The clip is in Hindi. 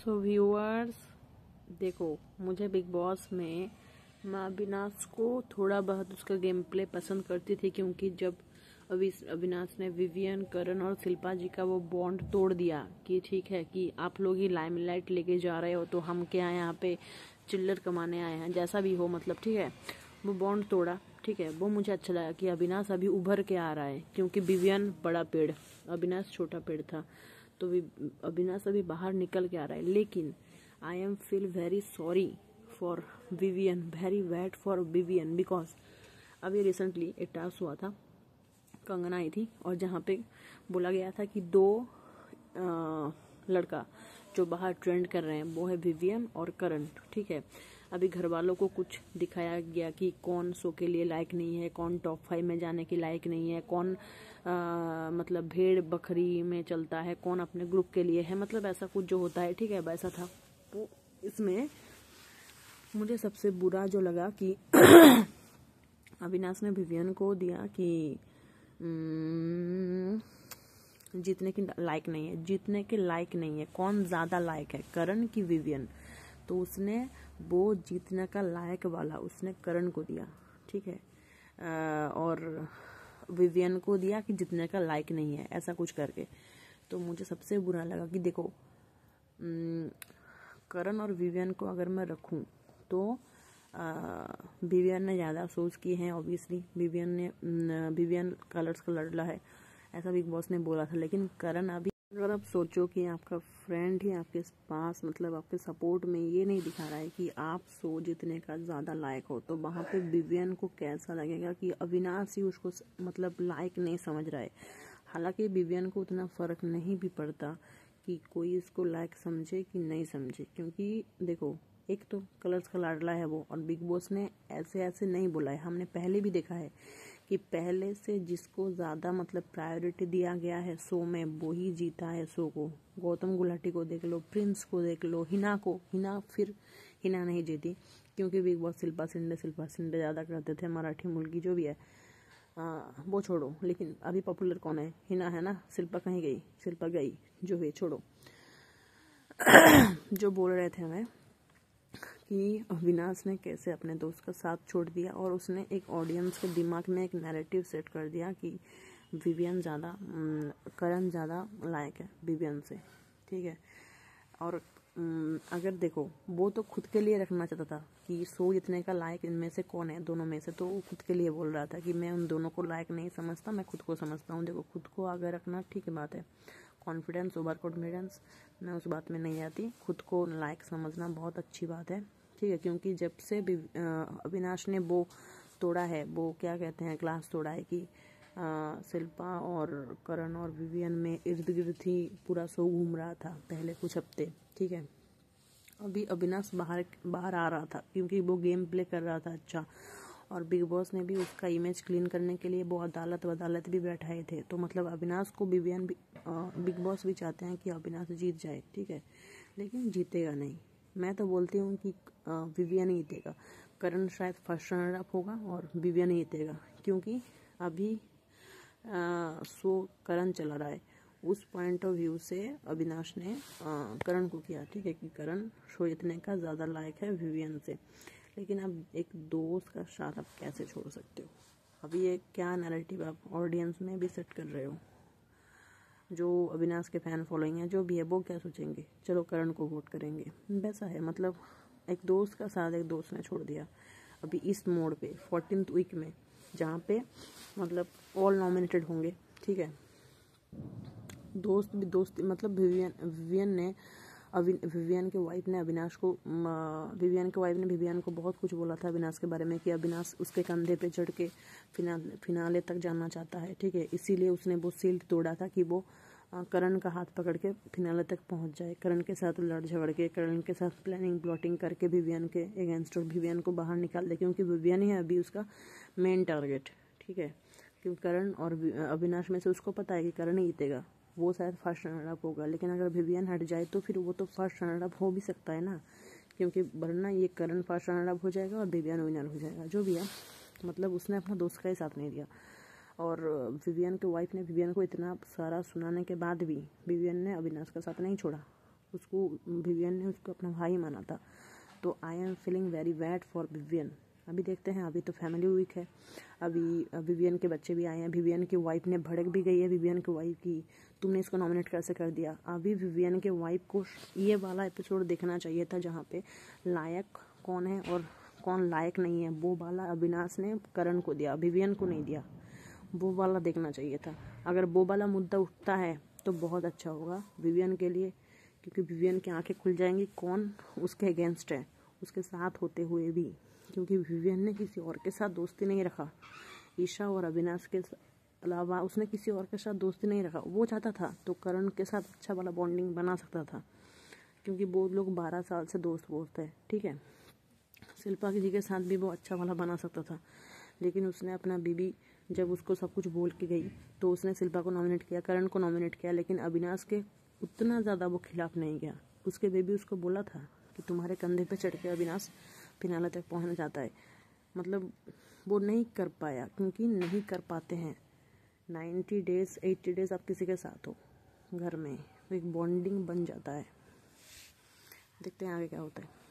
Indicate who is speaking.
Speaker 1: सो व्यूअर्स, देखो मुझे बिग बॉस में मैं अविनाश को थोड़ा बहुत उसका गेम प्ले पसंद करती थी, क्योंकि जब अविनाश ने विवियन, करण और शिल्पा जी का वो बॉन्ड तोड़ दिया कि ठीक है कि आप लोग ही लाइमलाइट लेके जा रहे हो तो हम क्या यहाँ पे चिल्लर कमाने आए हैं, जैसा भी हो मतलब ठीक है, वो बॉन्ड तोड़ा। ठीक है, वो मुझे अच्छा लगा कि अविनाश अभी उभर के आ रहा है, क्योंकि विवियन बड़ा पेड़, अविनाश छोटा पेड़ था, तो अविनाश अभी बाहर निकल के आ रहा है। लेकिन I am feel very sorry for Vivian, very bad for Vivian, because अभी रिसेंटली एक टास्क हुआ था, कंगना आई थी और जहाँ पे बोला गया था कि दो लड़का जो बाहर ट्रेंड कर रहे हैं वो है विवियन और करण। ठीक है, अभी घर वालों को कुछ दिखाया गया कि कौन शो के लिए लायक नहीं है, कौन टॉप 5 में जाने के लायक नहीं है, कौन मतलब भेड़ बकरी में चलता है, कौन अपने ग्रुप के लिए है, मतलब ऐसा कुछ जो होता है। ठीक है, वैसा था। तो इसमें मुझे सबसे बुरा जो लगा कि अविनाश ने विवियन को दिया कि जीतने के लायक नहीं है, जीतने के लायक नहीं है। कौन ज्यादा लायक है, करण की विवियन? तो उसने वो जीतने का लायक वाला उसने करण को दिया। ठीक है, और विवियन को दिया कि जीतने का लायक नहीं है, ऐसा कुछ करके। तो मुझे सबसे बुरा लगा कि देखो करण और विवियन को अगर मैं रखूं तो विवियन ने ज़्यादा सोच की है। ऑब्वियसली विवियन कलर्स का लड़ला है, ऐसा बिग बॉस ने बोला था। लेकिन करण, अभी अगर आप सोचो कि आपका फ्रेंड ही आपके पास मतलब आपके सपोर्ट में ये नहीं दिखा रहा है कि आप सो जीतने का ज़्यादा लायक हो, तो वहाँ पे विवियन को कैसा लगेगा कि अविनाश ही उसको मतलब लायक नहीं समझ रहा है। हालांकि विवियन को उतना फ़र्क नहीं भी पड़ता कि कोई इसको लायक समझे कि नहीं समझे, क्योंकि देखो एक तो कलर्स का लाडला है वो, और बिग बॉस ने ऐसे ऐसे नहीं बोला है। हमने पहले भी देखा है कि पहले से जिसको ज़्यादा मतलब प्रायोरिटी दिया गया है शो में वो ही जीता है शो को। गौतम गुलाटी को देख लो, प्रिंस को देख लो, हिना नहीं जीती क्योंकि बिग बॉस शिल्पा शिंदे ज़्यादा करते थे, मराठी मुर्गी जो भी है। वो छोड़ो, लेकिन अभी पॉपुलर कौन है? हिना है ना। शिल्पा कहीं गई? शिल्पा गई, जो है छोड़ो। जो बोल रहे थे हमें कि अविनाश ने कैसे अपने दोस्त का साथ छोड़ दिया, और उसने एक ऑडियंस के दिमाग में एक नैरेटिव सेट कर दिया कि विवियन ज़्यादा, करण ज़्यादा लायक है विवियन से। ठीक है, और अगर देखो वो तो खुद के लिए रखना चाहता था कि सो जितने का लायक इनमें से कौन है, दोनों में से, तो वो खुद के लिए बोल रहा था कि मैं उन दोनों को लायक नहीं समझता, मैं खुद को समझता हूँ। देखो खुद को आगे रखना ठीक बात है, कॉन्फिडेंस ओवर कॉन्फिडेंस मैं उस बात में नहीं आती। खुद को लायक समझना बहुत अच्छी बात है। ठीक है, क्योंकि जब से अविनाश ने वो तोड़ा है, वो क्या कहते हैं, क्लास तोड़ा है कि शिल्पा और करण और विवियन में इर्द गिर्द ही पूरा शो घूम रहा था पहले कुछ हफ्ते। ठीक है, अभी अविनाश बाहर आ रहा था क्योंकि वो गेम प्ले कर रहा था अच्छा, और बिग बॉस ने भी उसका इमेज क्लीन करने के लिए वो अदालत भी बैठाए थे। तो मतलब अविनाश को विवियन भी, बिग बॉस भी चाहते हैं कि अविनाश जीत जाए। ठीक है, लेकिन जीतेगा नहीं। मैं तो बोलती हूँ कि विवियन ही जीतेगा। करण शायद फर्स्ट रनर अप होगा और विवियन ही जीतेगा, क्योंकि अभी शो करण चला रहा है। उस पॉइंट ऑफ व्यू से अविनाश ने करण को किया। ठीक है, कि करण शो जीतने का ज़्यादा लायक है विवियन से। लेकिन अब एक दोस्त का साथ आप कैसे छोड़ सकते हो? अभी ये क्या नैरेटिव आप ऑडियंस में भी सेट कर रहे हो? जो अविनाश के फैन फॉलोइंग है, जो भी है, वो क्या सोचेंगे? चलो करण को वोट करेंगे, वैसा है। मतलब एक दोस्त का साथ एक दोस्त ने छोड़ दिया। अभी इस मोड़ पे 14th वीक में, जहाँ पे मतलब ऑल नॉमिनेटेड होंगे। ठीक है, दोस्त मतलब विवियन के वाइफ ने विवियन को बहुत कुछ बोला था अविनाश के बारे में कि अविनाश उसके कंधे पे चढ़ के फिनाले तक जाना चाहता है। ठीक है, इसीलिए उसने वो सील्ड तोड़ा था कि वो करण का हाथ पकड़ के फिनाले तक पहुंच जाए, करण के साथ लड़ झगड़ के, करण के साथ प्लानिंग प्लॉटिंग करके विवियन के अगेंस्ट और विवियन को बाहर निकाल दे, क्योंकि विवियन ही है अभी उसका मेन टारगेट। ठीक है, क्योंकि करण और अविनाश में से उसको पता है कि करण ही जीतेगा, वो शायद फर्स्ट रनर अप होगा। लेकिन अगर विवियन हट जाए तो फिर वो तो फर्स्ट रनर अप हो भी सकता है ना, क्योंकि वरना ये करण फर्स्ट रनर अप हो जाएगा और विवियन विनर हो जाएगा। जो भी है, मतलब उसने अपना दोस्त का ही साथ नहीं दिया। और विवियन के वाइफ ने विवियन को इतना सारा सुनाने के बाद भी विवियन ने अविनाश का साथ नहीं छोड़ा। उसको विवियन ने उसको अपना भाई माना था। तो I am feeling very bad for Vivian. अभी देखते हैं, अभी तो फैमिली वीक है, अभी विवियन के बच्चे भी आए हैं, विवियन की वाइफ ने भड़क भी गई है विवियन की वाइफ की, तुमने इसको नॉमिनेट कैसे कर दिया। अभी विवियन के वाइफ को ये वाला एपिसोड देखना चाहिए था जहाँ पे लायक कौन है और कौन लायक नहीं है, वो वाला अविनाश ने करण को दिया, विवियन को नहीं दिया। वो वाला देखना चाहिए था। अगर वो वाला मुद्दा उठता है तो बहुत अच्छा होगा विवियन के लिए, क्योंकि विवियन की आंखें खुल जाएंगी कौन उसके अगेंस्ट है, उसके साथ होते हुए भी, क्योंकि विवियन ने किसी और के साथ दोस्ती नहीं रखा। ईशा और अविनाश के अलावा उसने किसी और के साथ दोस्ती नहीं रखा। वो चाहता था तो करण के साथ अच्छा वाला बॉन्डिंग बना सकता था, क्योंकि वो लोग 12 साल से दोस्त हैं, ठीक है। शिल्पा जी के साथ भी वो अच्छा वाला बना सकता था, लेकिन उसने अपना बीबी जब उसको सब कुछ बोल के गई तो उसने शिल्पा को नॉमिनेट किया, करण को नॉमिनेट किया, लेकिन अविनाश के उतना ज़्यादा वो खिलाफ नहीं गया। उसके बेबी उसको बोला था कि तुम्हारे कंधे पे चढ़ के अविनाश फिनाले तक पहुंच जाता है। मतलब वो नहीं कर पाया, क्योंकि नहीं कर पाते हैं। 90 डेज 80 डेज आप किसी के साथ हो घर में तो एक बॉन्डिंग बन जाता है। देखते हैं आगे क्या होता है।